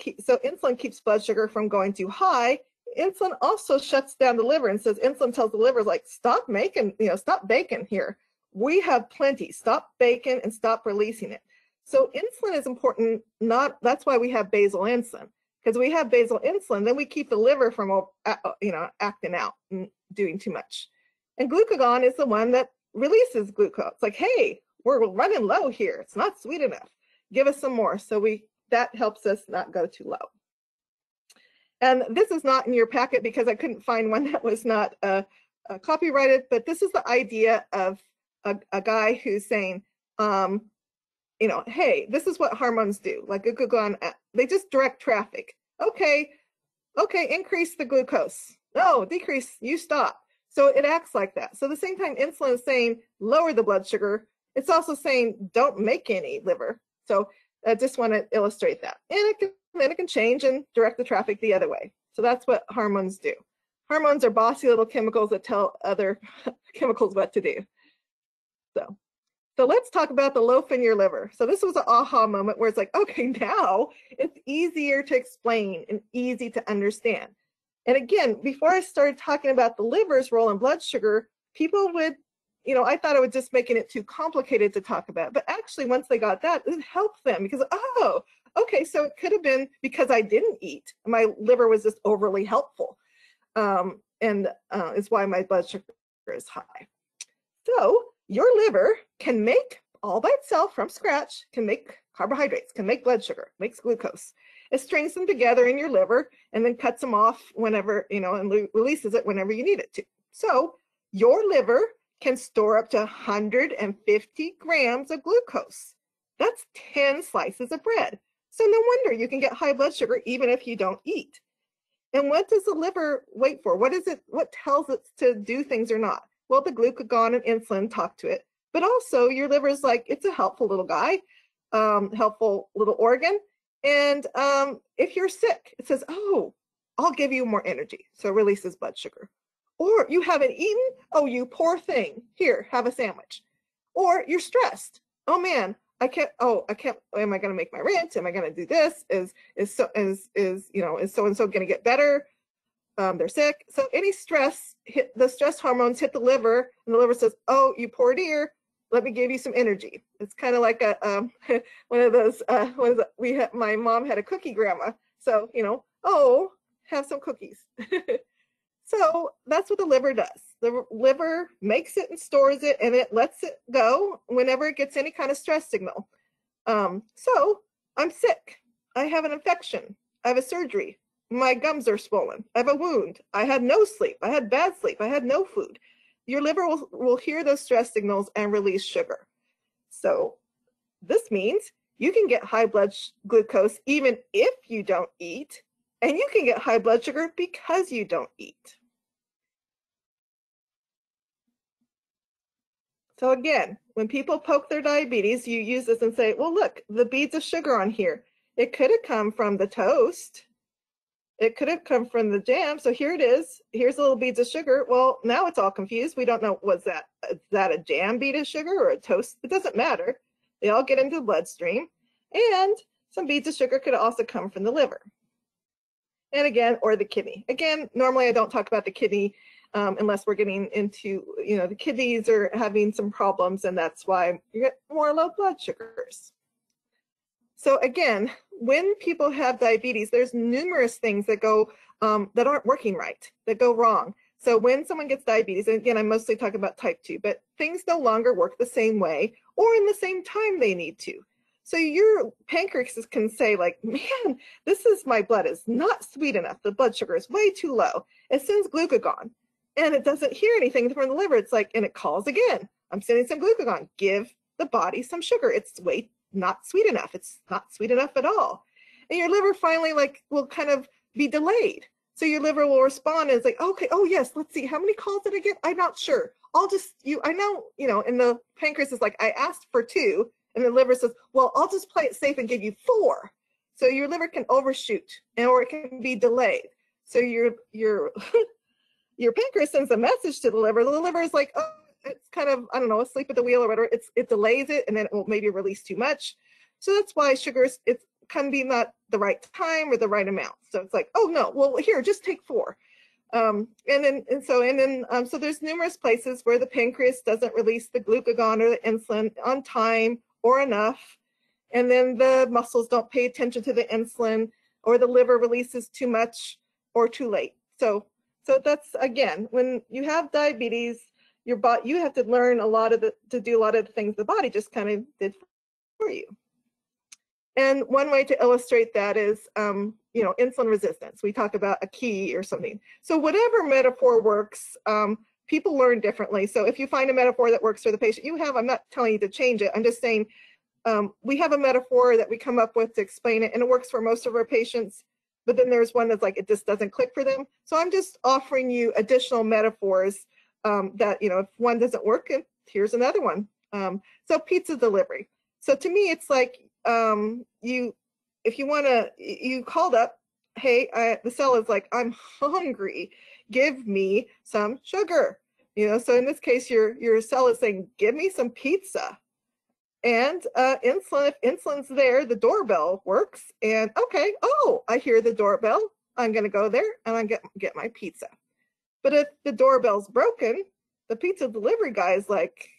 keeps blood sugar from going too high. Insulin also shuts down the liver and says, insulin tells the liver, like, stop baking here. We have plenty. Stop baking and stop releasing it. So insulin is important. That's why we have basal insulin, because we have basal insulin, then we keep the liver from, acting out and doing too much. And glucagon is the one that releases glucose. It's like, hey, we're running low here. It's not sweet enough. Give us some more. So that helps us not go too low. And this is not in your packet because I couldn't find one that was not copyrighted, but this is the idea of a guy who's saying, hey, this is what hormones do. Like glucagon, they just direct traffic. Okay, increase the glucose. No, decrease, you stop. So it acts like that. So at the same time insulin is saying lower the blood sugar, it's also saying don't make any liver. So I just want to illustrate that. And then it can change and direct the traffic the other way. So that's what hormones do. Hormones are bossy little chemicals that tell other chemicals what to do. So let's talk about the loaf in your liver. So this was an aha moment where it's like, okay, now it's easier to explain and easy to understand. And again, before I started talking about the liver's role in blood sugar, people would, I thought I was just making it too complicated to talk about. But actually, once they got that, it helped them because, oh, okay, so it could have been because I didn't eat. My liver was just overly helpful. And is why my blood sugar is high. So your liver can make, all by itself from scratch, can make carbohydrates, can make blood sugar, makes glucose. It strings them together in your liver and then cuts them off whenever, and releases it whenever you need it to. So your liver can store up to 150 grams of glucose. That's 10 slices of bread. So no wonder you can get high blood sugar even if you don't eat. And what does the liver wait for? What is it? What tells it to do things or not? Well, the glucagon and insulin talk to it, but also your liver is like, it's a helpful little guy, helpful little organ. And if you're sick, it says, oh, I'll give you more energy. So it releases blood sugar. Or you haven't eaten, oh, you poor thing. Here, have a sandwich. Or you're stressed. Oh man, I can't, am I going to make my rent? Am I going to do this? Is so-and-so going to get better? They're sick. So any stress, the stress hormones hit the liver, and the liver says, oh, you poor dear, let me give you some energy. It's kind of like a one of those, my mom had a cookie grandma. So, oh, have some cookies. So that's what the liver does. The liver makes it and stores it, and it lets it go whenever it gets any kind of stress signal. So I'm sick. I have an infection. I have a surgery. My gums are swollen. I have a wound. I had no sleep. I had bad sleep. I had no food. Your liver will hear those stress signals and release sugar. So this means you can get high blood glucose even if you don't eat, and you can get high blood sugar because you don't eat. So again, when people poke their diabetes, you use this and say, well, look, the beads of sugar on here. It could have come from the toast. It could have come from the jam. So here it is. Here's the little beads of sugar. Well, now it's all confused. We don't know, is that a jam bead of sugar or a toast? It doesn't matter. They all get into the bloodstream. And some beads of sugar could also come from the liver. And again, or the kidney. Again, normally I don't talk about the kidney unless we're getting into, the kidneys are having some problems, and that's why you get more low blood sugars. So again, when people have diabetes, there's numerous things that go that aren't working right, that go wrong. So when someone gets diabetes, and again, I'm mostly talking about type 2, but things no longer work the same way or in the same time they need to. So your pancreas can say like, man, my blood is not sweet enough. The blood sugar is way too low. It sends glucagon, and it doesn't hear anything from the liver. It's like, and it calls again. I'm sending some glucagon. Give the body some sugar. It's not sweet enough. It's not sweet enough at all. And your liver finally will kind of be delayed. So your liver will respond and it's like, okay, oh yes, let's see, how many calls did I get? I'm not sure. And the pancreas is like, I asked for 2. And the liver says, well, I'll just play it safe and give you 4. So your liver can overshoot, or it can be delayed. So your pancreas sends a message to the liver. The liver is like, oh, it's kind of, I don't know, asleep at the wheel or whatever. It delays it, and then it will maybe release too much. So that's why sugars, it can be not the right time or the right amount. So it's like, oh no, well here, just take 4. So there's numerous places where the pancreas doesn't release the glucagon or the insulin on time or enough, and then the muscles don't pay attention to the insulin, or the liver releases too much or too late. So that's, again, when you have diabetes, you have to learn to do a lot of the things the body just kind of did for you. And one way to illustrate that is, insulin resistance. We talk about a key or something. So whatever metaphor works, people learn differently. So if you find a metaphor that works for the patient I'm not telling you to change it. I'm just saying we have a metaphor that we come up with to explain it, and it works for most of our patients. But then there's one that's like, it just doesn't click for them. So I'm just offering you additional metaphors that, if one doesn't work, here's another one. So pizza delivery. So to me, it's like, if you called up, hey, the cell is like, I'm hungry, give me some sugar. So in this case, your cell is saying, give me some pizza. And insulin, if insulin's there, the doorbell works. And okay, oh, I hear the doorbell. I'm going to go there and I'm going to get my pizza. But if the doorbell's broken, the pizza delivery guy is like,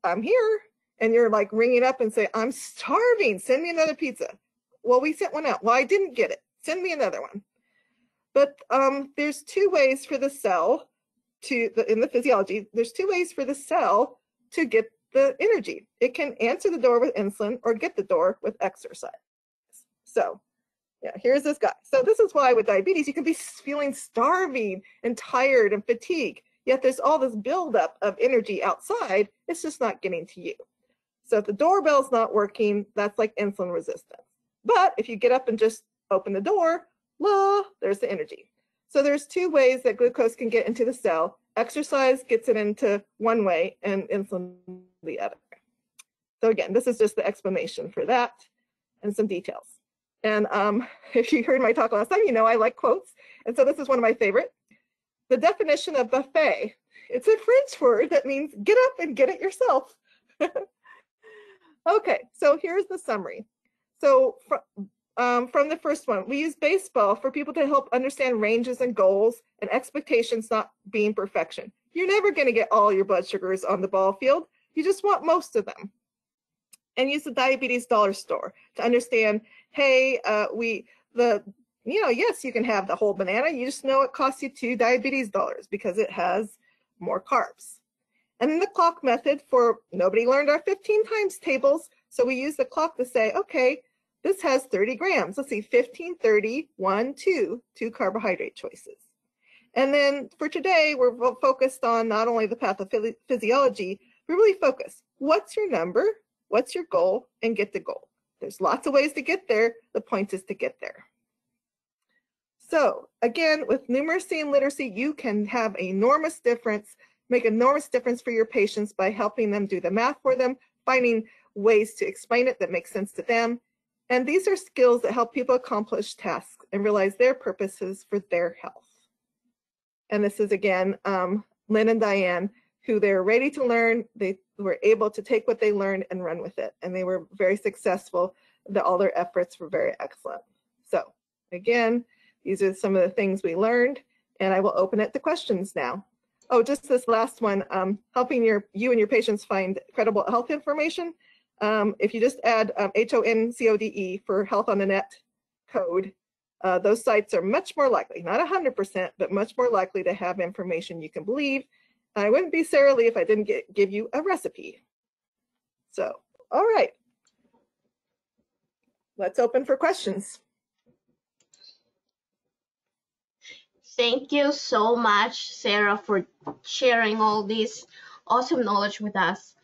I'm here. And you're like ringing up and say, I'm starving, send me another pizza. Well, we sent one out. Well, I didn't get it. Send me another one. But there's 2 ways for the cell in the physiology, there's 2 ways for the cell to get the energy. It can answer the door with insulin or get the door with exercise. So yeah, here's this guy. So this is why with diabetes, you can be feeling starving and tired and fatigued, yet there's all this buildup of energy outside. It's just not getting to you. So if the doorbell's not working, that's like insulin resistance. But if you get up and just open the door, there's the energy. So there's two ways that glucose can get into the cell. Exercise gets it into one way and insulin the other. So again, this is just the explanation for that and some details. And if you heard my talk last time, you know I like quotes. And so this is one of my favorite. The definition of buffet, it's a French word that means get up and get it yourself. Okay, so here's the summary. So from the first one, we use baseball for people to help understand ranges and goals and expectations not being perfection. You're never going to get all your blood sugars on the ball field. You just want most of them. And use the diabetes dollar store to understand, hey, yes, you can have the whole banana. You just know it costs you $2 diabetes dollars because it has more carbs. And then the clock method for nobody learned our 15 times tables. So we use the clock to say, okay, this has 30 grams. Let's see, 15, 30, 1, 2 carbohydrate choices. And then for today, we're focused on not only the pathophysiology, but really focus. What's your number? What's your goal? And get the goal. There's lots of ways to get there. The point is to get there. So again, with numeracy and literacy, you can have enormous difference, make enormous difference for your patients by helping them do the math for them, finding ways to explain it that make sense to them. And these are skills that help people accomplish tasks and realize their purposes for their health. And this is again, Lynn and Diane, who they're ready to learn. They were able to take what they learned and run with it. And they were very successful. All their efforts were very excellent. So again, these are some of the things we learned, and I will open it to questions now. Oh, just this last one, helping you and your patients find credible health information. If you just add HONCODE for Health on the Net code, those sites are much more likely, not 100%, but much more likely to have information you can believe. I wouldn't be Sara Lee if I didn't give you a recipe. So, all right. Let's open for questions. Thank you so much, Sarah, for sharing all this awesome knowledge with us.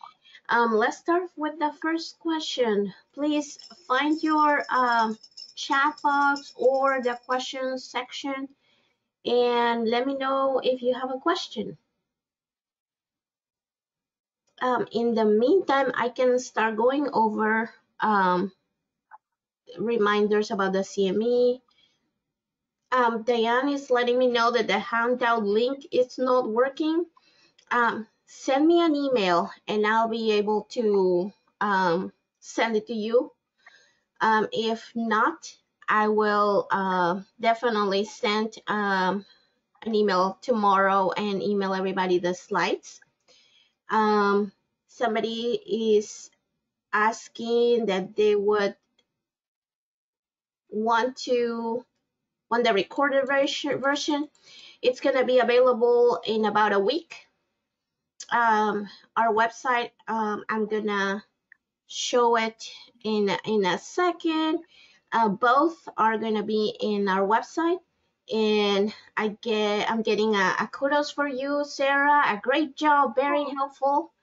Let's start with the first question. Please find your chat box or the questions section and let me know if you have a question. In the meantime, I can start going over reminders about the CME. Diane is letting me know that the handout link is not working. Send me an email and I'll be able to send it to you. If not, I will definitely send an email tomorrow and email everybody the slides. Somebody is asking that they would want the recorded version. It's going to be available in about a week. Our website, I'm going to show it in a second. Both are going to be in our website. And I'm getting a kudos for you, Sarah. A great job, very helpful.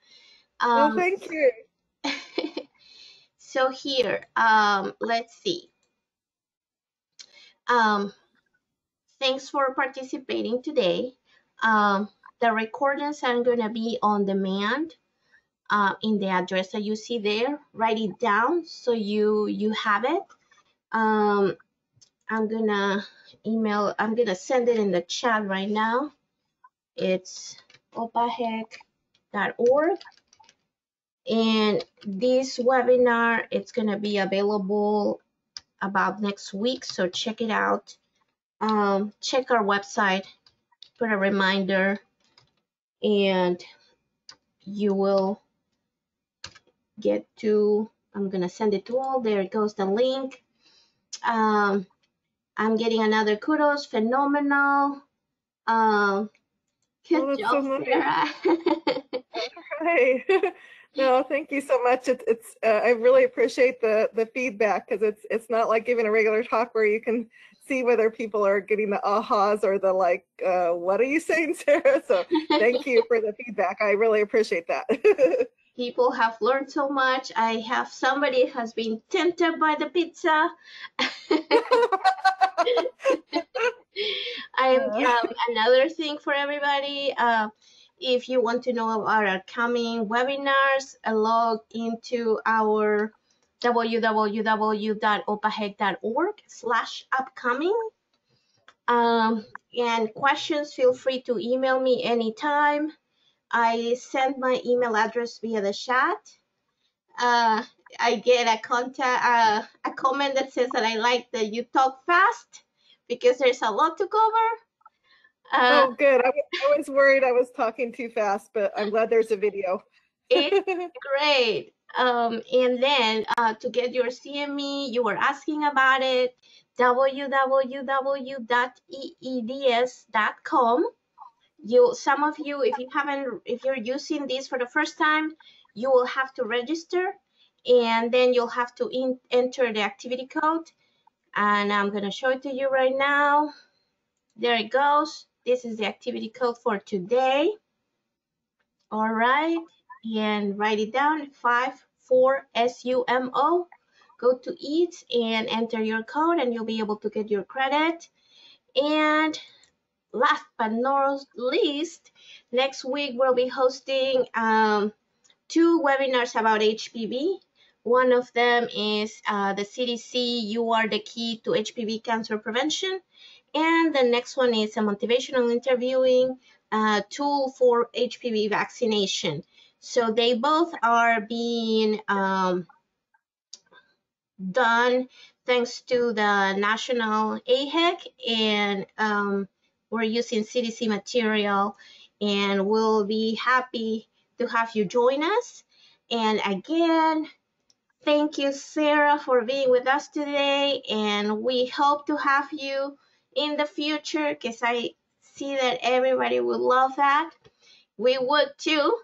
Oh, thank you. So here, let's see. Thanks for participating today. The recordings are going to be on demand in the address that you see there. Write it down so you have it. I'm gonna send it in the chat right now. It's opahec.org. And this webinar, it's gonna be available about next week, so check it out. Check our website, put a reminder, and you will get to, I'm gonna send it to all. There it goes, the link. I'm getting another kudos, phenomenal. Good job, so Sarah. Right. No, thank you so much. I really appreciate the feedback, because it's not like giving a regular talk where you can see whether people are getting the ahas or the like, what are you saying, Sarah? So thank you for the feedback. I really appreciate that. People have learned so much. I have somebody has been tempted by the pizza. Another thing for everybody, if you want to know about our coming webinars, log into our www.opahec.org/upcoming. And questions, feel free to email me anytime. I send my email address via the chat. I get a comment that says that I like that you talk fast because there's a lot to cover. Oh, good. I was worried I was talking too fast, but I'm glad there's a video. It's great. And then to get your CME, you were asking about it, www.eeds.com. Some of you, if you're using this for the first time, you will have to register, and then you'll have to enter the activity code. And I'm going to show it to you right now. There it goes. This is the activity code for today. All right, and write it down, 54SUMO. Go to EATS and enter your code, and you'll be able to get your credit. And last but not least, next week we'll be hosting 2 webinars about HPV. One of them is the CDC, You Are the Key to HPV Cancer Prevention. And the next one is a motivational interviewing tool for HPV vaccination. So they both are being done thanks to the national AHEC, and we're using CDC material, and we'll be happy to have you join us. And again, thank you, Sarah, for being with us today, and we hope to have you in the future, because I see that everybody would love that. We would too.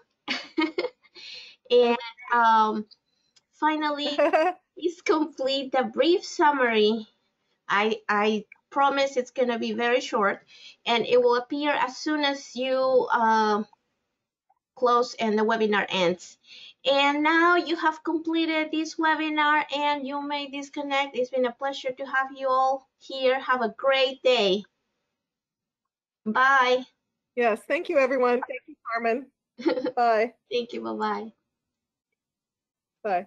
And finally, please complete the brief summary. I promise it's going to be very short, and it will appear as soon as you close and the webinar ends. And now you have completed this webinar and you may disconnect. It's been a pleasure to have you all here. Have a great day. Bye. Yes, thank you, everyone. Thank you, Carmen. Bye. Thank you. Bye-bye. Bye.